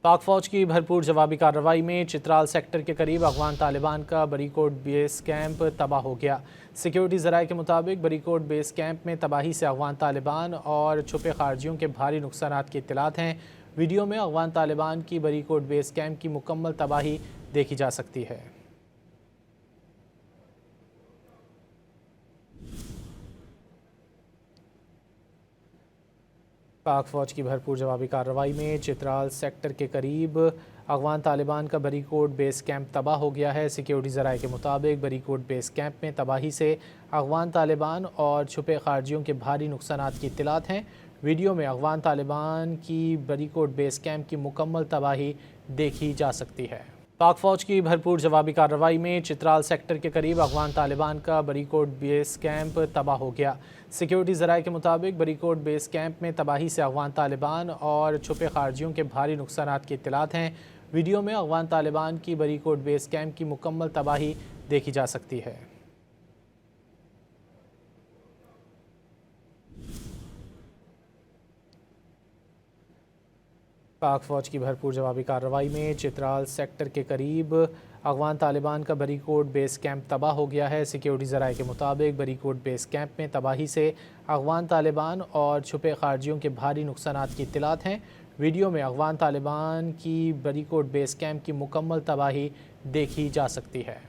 पाक फ़ौज की भरपूर जवाबी कार्रवाई में चित्राल सेक्टर के करीब अफगान तालिबान का बरीकोट बेस कैंप तबाह हो गया। सिक्योरिटी ज़राए के मुताबिक बरीकोट बेस कैंप में तबाही से अफगान तालिबान और छुपे खारजियों के भारी नुकसानात की इत्तलात हैं। वीडियो में अफगान तालिबान की बरीकोट बेस कैंप की मुकम्मल तबाही देखी जा सकती है। पाक फ़ौज की भरपूर जवाबी कार्रवाई में चित्राल सेक्टर के करीब अफगान तालिबान का बरीकोट बेस कैंप तबाह हो गया है। सिक्योरिटी ज़राए के मुताबिक बरीकोट बेस कैंप में तबाही से अफगान तालिबान और छुपे खारजियों के भारी नुकसानात की इत्तलात हैं। वीडियो में अफगान तालिबान की बरीकोट बेस कैंप की मुकम्मल तबाही देखी जा सकती है। पाक फ़ौज की भरपूर जवाबी कार्रवाई में चित्राल सेक्टर के करीब अफगान तालिबान का बरीकोट बेस कैंप तबाह हो गया। सिक्योरिटी ज़राए के मुताबिक बरीकोट बेस कैंप में तबाही से अफगान तालिबान और छुपे खारजियों के भारी नुकसानात की इत्तलात हैं। वीडियो में अफगान तालिबान की बरीकोट बेस कैंप की मुकम्मल तबाही देखी जा सकती है। पाक फ़ौज की भरपूर जवाबी कार्रवाई में चित्राल सेक्टर के करीब अफगान तालिबान का बरीकोट बेस कैंप तबाह हो गया है। सिक्योरिटी ज़राए के मुताबिक बरीकोट बेस कैंप में तबाही से अफगान तालिबान और छुपे खारजियों के भारी नुकसानात की इत्तलात हैं। वीडियो में अफगान तालिबान की बरीकोट बेस कैंप की मुकम्मल तबाही देखी जा सकती है।